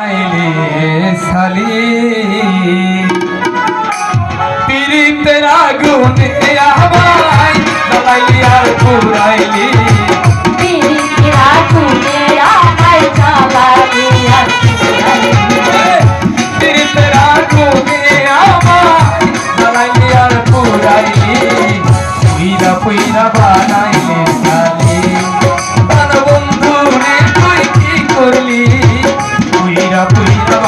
সালি পীড়িতের আগুনে আমায় জ্বালাইলি আর পুরাইলি পীড়িতের আগুনে আমায় জ্বালাইলি আর পীড়িতের আগুনে আমায় জ্বালাইলি আর পুরাইলি পুইরা পুইরা বানাইলি সালি বন্ধু রে তুই কি করলি পুইরা পুইরা